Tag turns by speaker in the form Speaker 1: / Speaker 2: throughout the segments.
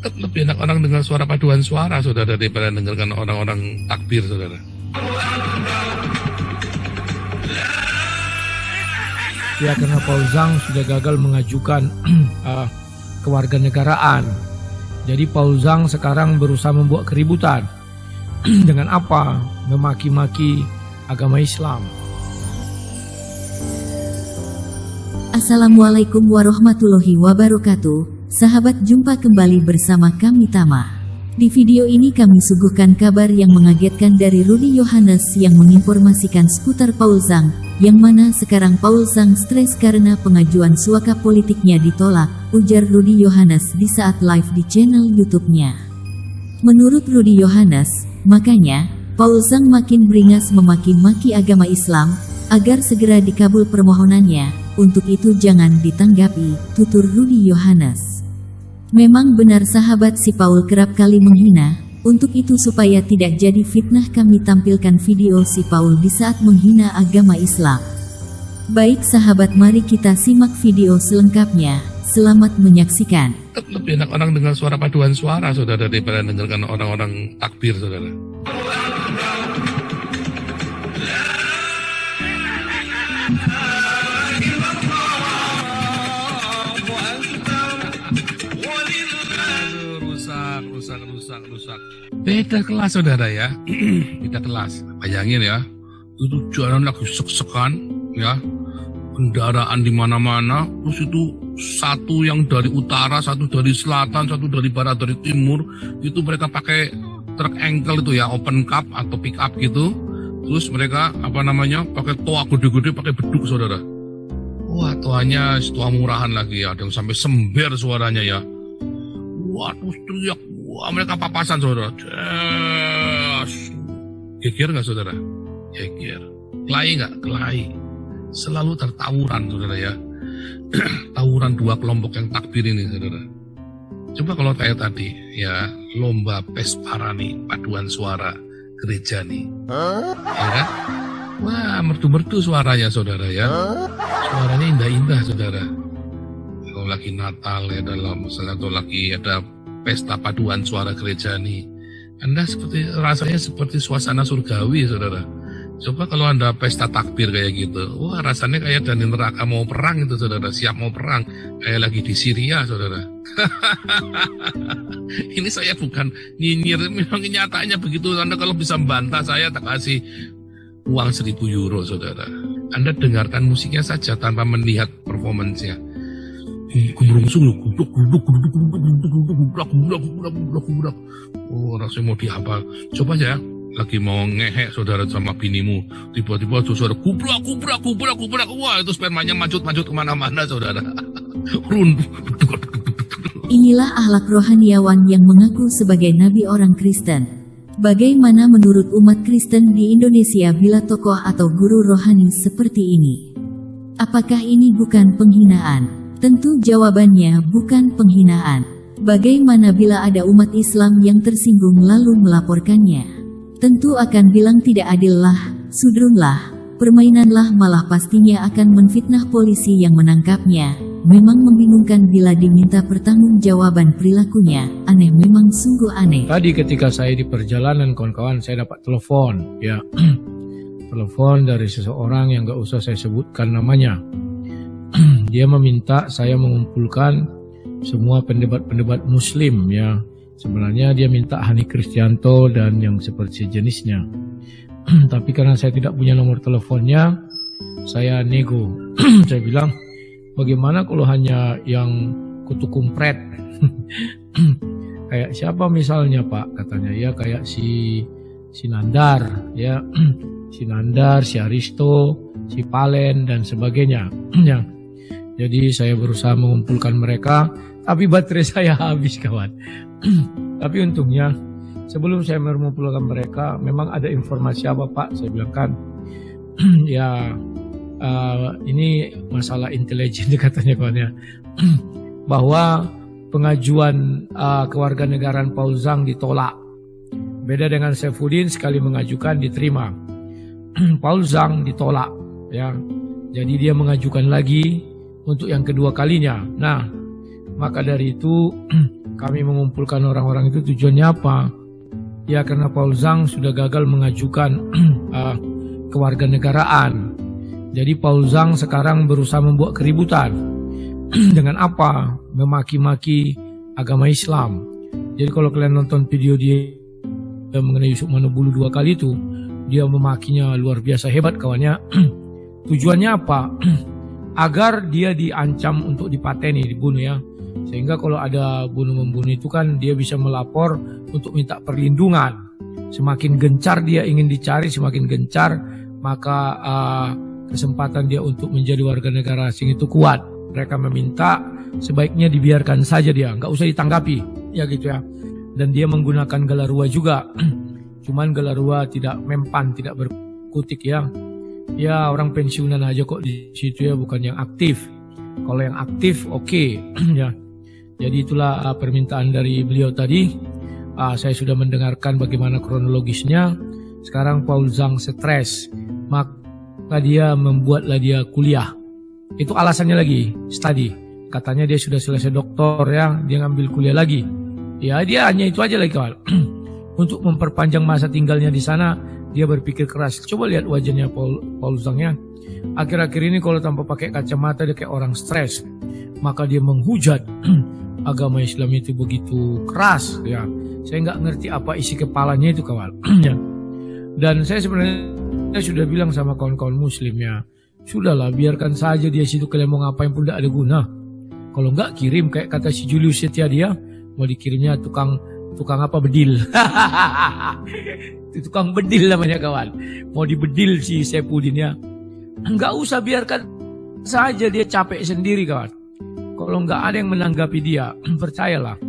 Speaker 1: Lebih enak orang dengar suara paduan suara, saudara, daripada dengarkan orang-orang takbir, saudara.
Speaker 2: Ya, karena Paul Zhang sudah gagal mengajukan kewarganegaraan. Jadi Paul Zhang sekarang berusaha membuat keributan. Dengan apa? Memaki-maki agama Islam.
Speaker 3: Assalamualaikum warahmatullahi wabarakatuh. Sahabat, jumpa kembali bersama kami Tama. Di video ini kami suguhkan kabar yang mengagetkan dari Rudy Yohannes yang menginformasikan seputar Paul Zhang, yang mana sekarang Paul Zhang stres karena pengajuan suaka politiknya ditolak, ujar Rudy Yohannes di saat live di channel YouTube-nya. Menurut Rudy Yohannes, makanya Paul Zhang makin beringas memaki-maki agama Islam agar segera dikabul permohonannya. Untuk itu jangan ditanggapi, tutur Rudy Yohannes. Memang benar sahabat, si Paul kerap kali menghina. Untuk itu supaya tidak jadi fitnah kami tampilkan video si Paul di saat menghina agama Islam. Baik sahabat, mari kita simak video selengkapnya. Selamat menyaksikan.
Speaker 1: Lebih enak orang dengar suara paduan suara, saudara, daripada dengarkan orang-orang takbir, saudara. Rusak. Beda kelas, saudara, ya. Beda kelas. Bayangin ya, itu jalan lagi sek-sekan, ya, kendaraan di mana-mana, terus itu satu yang dari utara, satu dari selatan, satu dari barat, dari timur, itu mereka pakai truk engkel itu ya, open cup atau pick up gitu. Terus mereka pakai toa gede-gede, pakai beduk, saudara. Wah, toanya toa murahan lagi ya, ada yang sampai sember suaranya ya. Waduh, teriak. Wah, mereka papasan, saudara. Geger nggak, saudara? Geger. Kelahi nggak? Kelahi. Selalu tertawuran, saudara, ya. Tawuran dua kelompok yang takbir ini, saudara. Coba kalau kayak tadi, ya, lomba pesparani, paduan suara gereja nih. Ya kan? Wah, merdu-merdu suaranya, saudara, ya. Suaranya indah-indah, saudara. Kalau lagi Natal ya, dalam misalnya atau lagi ada pesta paduan suara gereja nih, Anda rasanya seperti suasana surgawi, saudara. Coba kalau Anda pesta takbir kayak gitu, wah, rasanya kayak dari neraka mau perang itu, saudara, siap mau perang, kayak lagi di Syria, saudara. Ini saya bukan nyinyir, memang nyatanya begitu. Anda kalau bisa membantah saya, tak kasih uang 1.000 euro, saudara. Anda dengarkan musiknya saja tanpa melihat performance-nya. Gemerungsung, gubrak. Oh, rasanya mau diapa? Coba ya, lagi mau ngehek, saudara, sama binimu, tiba-tiba suara gubrak. Wah, itu spermanya mancut kemana-mana, saudara.
Speaker 3: Inilah akhlak rohaniawan yang mengaku sebagai nabi orang Kristen. Bagaimana menurut umat Kristen di Indonesia bila tokoh atau guru rohani seperti ini? Apakah ini bukan penghinaan? Tentu jawabannya bukan penghinaan. Bagaimana bila ada umat Islam yang tersinggung lalu melaporkannya? Tentu akan bilang tidak adil lah, sudrunglah, permainanlah, malah pastinya akan menfitnah polisi yang menangkapnya. Memang membingungkan bila diminta pertanggungjawaban perilakunya. Aneh, memang sungguh aneh.
Speaker 2: Tadi ketika saya di perjalanan, kawan-kawan, saya dapat telepon, ya. Telepon dari seseorang yang gak usah saya sebutkan namanya. Dia meminta saya mengumpulkan semua pendebat-pendebat muslim, ya. Sebenarnya dia minta Hani Kristianto dan yang seperti jenisnya. Tapi karena saya tidak punya nomor teleponnya, saya nego. Saya bilang, bagaimana kalau hanya yang kutu kumpret? Kayak siapa misalnya, Pak? Katanya, ya kayak si Nandar, ya. Si Nandar, si Aristo, si Palen dan sebagainya. Ya. Jadi saya berusaha mengumpulkan mereka, tapi baterai saya habis, kawan. Tapi untungnya sebelum saya mengumpulkan mereka, memang ada informasi apa, Pak? Saya bilang kan, ya ini masalah intelijen katanya, kawan, ya. Bahwa pengajuan kewarganegaraan Paul Zhang ditolak. Beda dengan Saifuddin, sekali mengajukan diterima. Paul Zhang ditolak, ya. Jadi dia mengajukan lagi untuk yang kedua kalinya. Nah, Maka dari itu kami mengumpulkan orang-orang itu tujuannya apa? Ya karena Paul Zhang sudah gagal mengajukan kewarganegaraan. Jadi Paul Zhang sekarang berusaha membuat keributan. Dengan apa? Memaki-maki agama Islam. Jadi kalau kalian nonton video dia mengenai Yusuf Manobulu 2 kali itu, dia memakinya luar biasa hebat kawannya. Tujuannya apa? Agar dia diancam untuk dipateni, dibunuh ya. Sehingga kalau ada bunuh-membunuh itu kan dia bisa melapor untuk minta perlindungan. Semakin gencar dia ingin dicari, semakin gencar maka kesempatan dia untuk menjadi warga negara asing itu kuat. Mereka meminta sebaiknya dibiarkan saja dia, nggak usah ditanggapi, ya gitu ya. Dan dia menggunakan Galarua juga. Cuman Galarua tidak mempan, tidak berkutik ya. Ya orang pensiunan aja kok di situ ya, bukan yang aktif. Kalau yang aktif oke. Ya. Jadi itulah permintaan dari beliau tadi. Saya sudah mendengarkan bagaimana kronologisnya. Sekarang Paul Zhang stres, maka dia membuatlah dia kuliah. Itu alasannya lagi, studi. Katanya dia sudah selesai doktor ya, dia ngambil kuliah lagi. Ya dia hanya itu aja lagi kawan. Untuk memperpanjang masa tinggalnya di sana, dia berpikir keras. Coba lihat wajahnya Paul Zhang ya. Akhir-akhir ini kalau tanpa pakai kacamata dia kayak orang stres. Maka dia menghujat agama Islam itu begitu keras ya. Saya nggak ngerti apa isi kepalanya itu kawan. Dan saya sebenarnya sudah bilang sama kawan-kawan muslim ya, sudahlah biarkan saja dia situ, kalian mau ngapain pun tidak ada guna. Kalau nggak kirim kayak kata si Julius Setia dia, mau dikirimnya tukang apa bedil. Tukang bedil namanya kawan. Mau dibedil si Saipudin ya. Nggak usah, biarkan saja dia capek sendiri kawan. Kalau nggak ada yang menanggapi dia, percayalah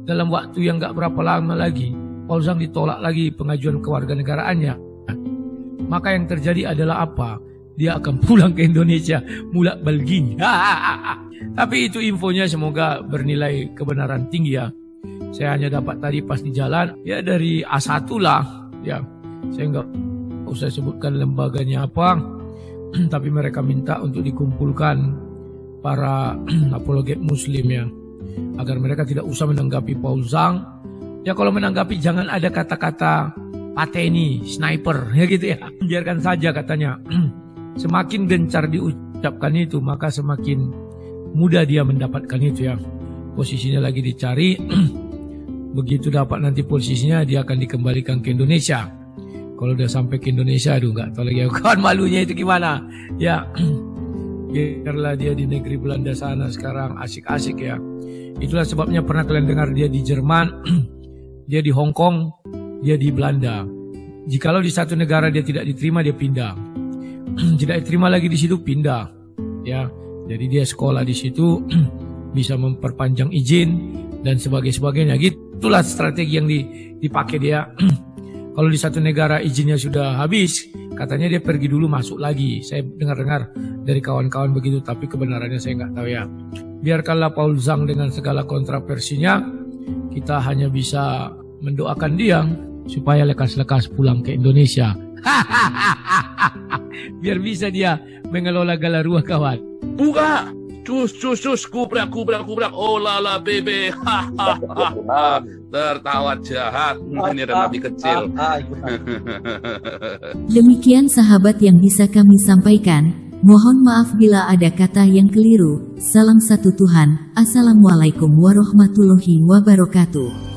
Speaker 2: dalam waktu yang nggak berapa lama lagi Paul Zhang ditolak lagi pengajuan kewarganegaraannya. Maka yang terjadi adalah apa? Dia akan pulang ke Indonesia, mulak balging. Tapi itu infonya, semoga bernilai kebenaran tinggi ya. Saya hanya dapat tadi pas di jalan, ya dari A1 lah. Ya, saya nggak usah sebutkan lembaganya apa. Tapi mereka minta untuk dikumpulkan para apologet muslim ya, agar mereka tidak usah menanggapi Paul Zhang. Ya kalau menanggapi jangan ada kata-kata pateni, sniper, ya gitu ya. Biarkan saja katanya. Semakin gencar diucapkan itu, maka semakin mudah dia mendapatkan itu ya. Posisinya lagi dicari. Begitu dapat nanti posisinya, dia akan dikembalikan ke Indonesia. Kalau udah sampai ke Indonesia, aduh nggak tahu lagi kawan malunya itu gimana. Ya, biarlah dia di negeri Belanda sana sekarang asik-asik ya. Itulah sebabnya pernah kalian dengar dia di Jerman, dia di Hong Kong, dia di Belanda. Jikalau di satu negara dia tidak diterima, dia pindah. Tidak diterima lagi di situ, pindah. Ya, jadi dia sekolah di situ, bisa memperpanjang izin dan sebagainya. Gitulah strategi yang dipakai dia. Kalau di satu negara izinnya sudah habis, katanya dia pergi dulu masuk lagi. Saya dengar-dengar dari kawan-kawan begitu, tapi kebenarannya saya nggak tahu ya. Biarkanlah Paul Zhang dengan segala kontroversinya, kita hanya bisa mendoakan dia supaya lekas-lekas pulang ke Indonesia. Biar bisa dia mengelola Galarua kawan.
Speaker 1: Buka! Cus, kubrak, oh lala bebe, tertawa jahat, ini ada nabi kecil.
Speaker 3: Demikian sahabat yang bisa kami sampaikan, mohon maaf bila ada kata yang keliru. Salam satu Tuhan, Assalamualaikum warahmatullahi wabarakatuh.